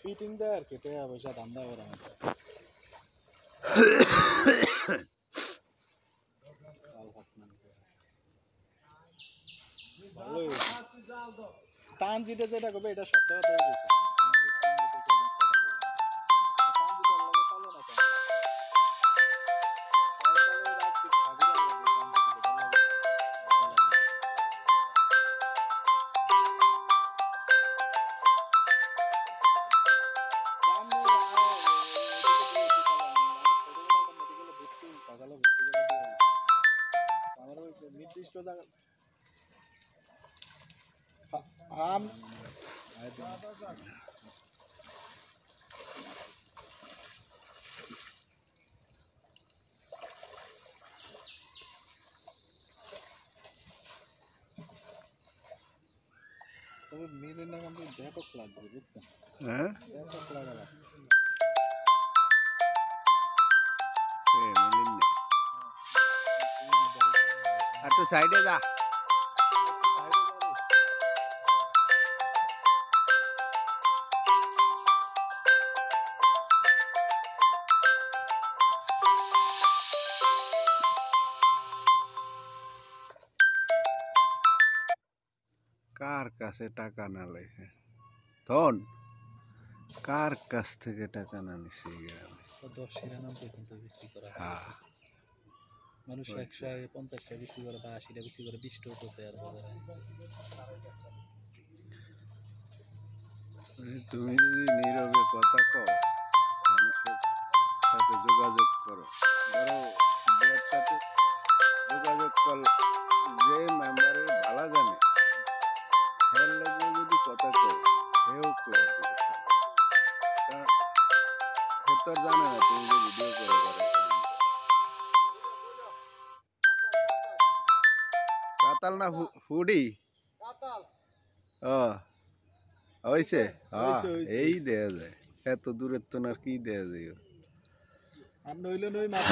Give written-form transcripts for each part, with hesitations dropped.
Fitting দেয় আর কেটে পয়সা দাম দেয় ওরা ভালোই টান জিতে যেটা করবে এটা সপ্তাহ হয়ে গেছে নির্দিষ্ট জায়গা আম তবে মিলের নাম আমাদের ব্যাপক লাগছে বুঝছেন হ্যাঁ ব্যাপক লাগা লাগছে একটু সাইডে যা কার কাছে টাকা না লেখে ধন কার কাছ থেকে টাকা না নিছে হ্যাঁ মানুষ 150টা বিক্রি করে বা 80টা বিক্রি করে 20টা করতে আর বাজারে তুমি যদি নীরবে কথা কও মানুষের সাথে যোগাযোগ করো ধরো যার সাথে যোগাযোগ কর যে মেম্বারের ভালো জানে এর লোকেও যদি কথা কও সেও করে দিবে সে তো জানে না তুমি যে ভিডিও করে কাতাল না ফুডি কাতাল ও হয়েছে হ্যাঁ এই দেয়া যায় এত দূরের তো আর কি দেয়া যায় আর নইলে নই মাছ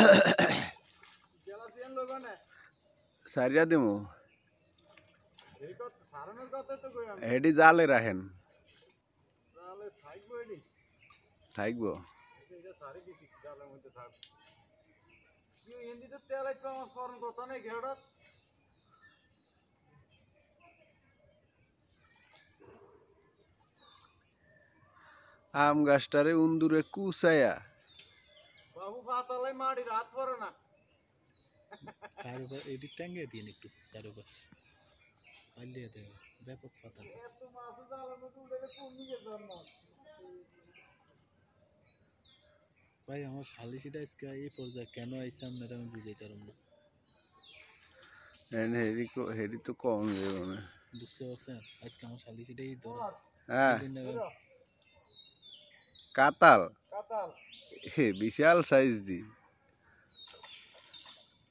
সারিয়া দিমু হেডি জালে রাখেন থাকবো আম গাছটারে উন্দুরে কুচায়া বাবু পাতালে মাটি রাত পড়ে না চারুপা এদিক টাঙ্গিয়ে দিন একটু চারুপা পালিয়ে দেবে ব্যাপক পাতা ভাই আমার শালিশিটা আজকে এই পর্যায়ে কেন আইসে আপনারা আমি বুঝাইতে পারব না হেডি তো কম যাবে না বুঝতে পারছেন আজকে আমার শালিশিটাই ধরে হ্যাঁ কাতাল কাতাল হে বিশাল সাইজ দি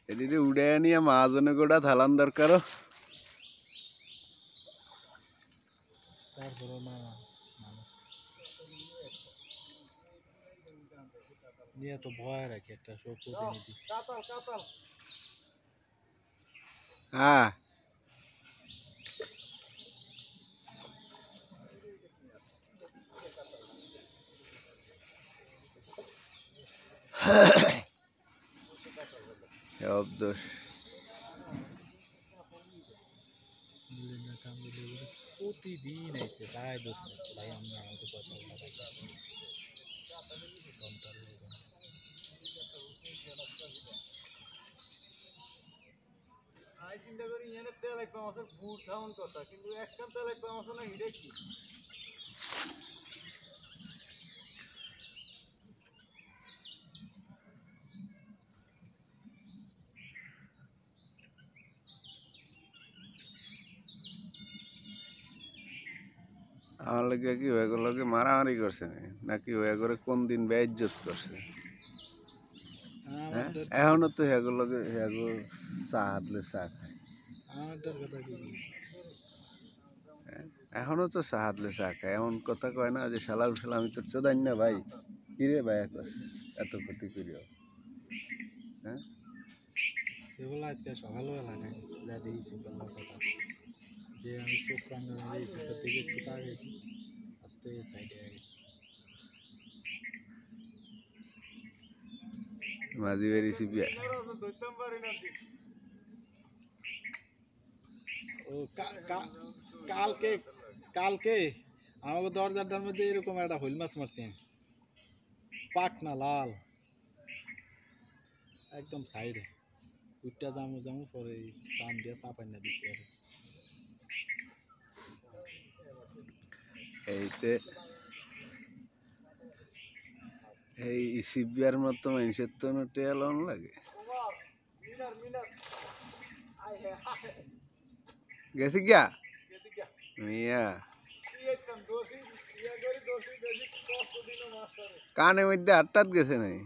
এদিকে উড়ে নিয়ে মাহাজনে গোটা থালান দরকার তারপরে না নিয়ে তো ভয় রাখি একটা সব প্রতিনিধি কাতাল কাতাল হ্যাঁ প্রতিদিন আইসে তাই বলছে ভাই আমরা আমাকে কথা চিন্তা করি এনে তেল এক মাসের বুট খাওয়ান কথা কিন্তু একটা তেল এক মাস না হিডে কি আমার লাগে কি ওগুলোকে মারামারি করছে নাকি ওগুলো কোন দিন বেইজ্জত করছে এখনো তো এগুলোকে চা হাতলে চা খায় এখনো তো চা হাতলে চা খায় এমন কথা কয় না যে সালাম সালাম তোর চোদাই না ভাই কিরে ভাই এত ক্ষতি করিও হ্যাঁ এগুলো আজকে সকালবেলা খাইছি যা দেখেছি বললার কথা যে আমি চোখ রাঙা দিয়েছি থেকে একটু তাকাইছি আস্তে সাইডে গেছি মাঝি বেরি সিপিয়া ও কালকে কালকে আমাকে দরজাটার মধ্যে এরকম একটা হইল মাছ মারছেন, পাকনা লাল একদম সাইডে উঠটা জামু জামু পরে টান দিয়ে চাপাই না দিছি আর এইতে এই সিপিয়ার মতো মানুষের তো টেলন লাগে। গেছি গিয়া মিয়া কানের মধ্যে আটটাত গেছে নাই?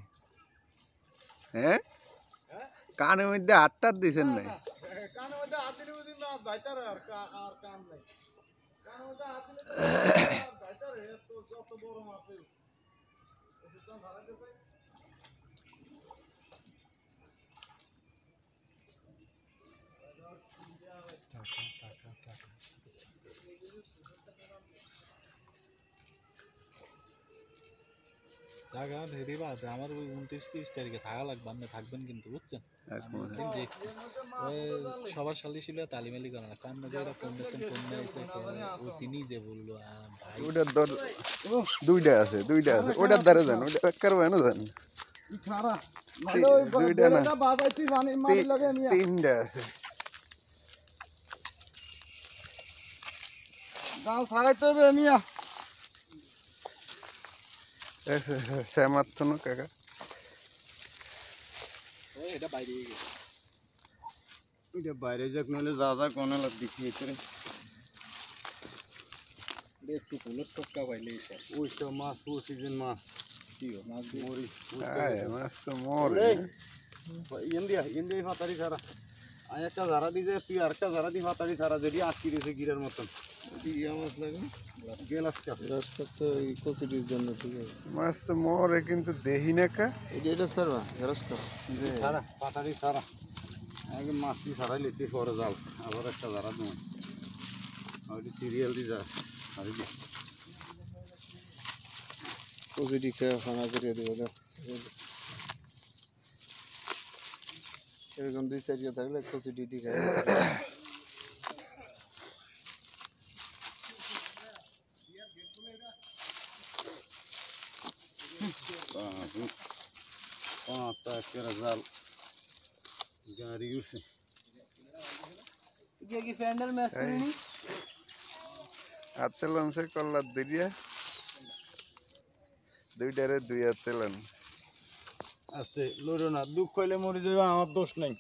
হ্যাঁ কানের মধ্যে আটটাত দিছেন নাই? কানের মধ্যে হাত দিলে বুঝি না যাইতারে আর কাম নাই। কানের মধ্যে হাত দিলে যাইতারে তো যত বড় মাছ ওটা ধরা গেছে। জায়গা ভেরিবা আছে আমার ওই 29-30 তারিখে থাকা লাগবে, আপনি থাকবেন কিন্তু বুঝছেন। আমি একদিন দেখছি সবার সালি ছিল তালিমালি করে না কাম না ফোন দিচ্ছেন ফোন নিয়েছে ও চিনি যে বললো ভাই ওটার দর দুইটা আছে ওটার দ্বারা যান ওটা করবে না যান দুইটা না তিনটা আছে গাল ছাড়াইতে হবে মিয়া সেমাত তো না কাকা এটা বাইরে গেছে এটা বাইরে যাক নইলে যা যা কোনে লাগ দিছি এখানে একটু ফুলের টপকা পাইলে সব ওইটা মাছ ও সিজন মাছ কি মাছ দিয়ে মরি মাছ তো মরে ইন্ডিয়া ফাতারি সারা আমি একটা ঝাড়া দি যে তুই আরেকটা ঝাড়া দি ফাতারি সারা যদি আটকি রয়েছে গিরার মতন ইয়া মাছ লাগে গেলাস কাপে রসটা তো এই কচুরির জন্য ঠিক আছে মাছ তো মরে কিন্তু দেহি না কা এটা সারবা রসটা সারা ফাতারি সারা আগে মাছটি সারাই লেতে পরে জাল আবার একটা ঝাড়া দেবো আর সিরিয়াল দি যা আর কচুরি খেয়ে খানা করে দেবো দেখ এরকম 2-4 থাকলে কচুরি খায় জাল গাড়ি উঠছে কি ফ্যান্ডেল ম্যাচ করিনি হাতে লঞ্চে কল্লার দুইটারে দুই হাতে লন আস্তে লড়ো না দুঃখ হইলে মরে যাবে আমার দোষ নাই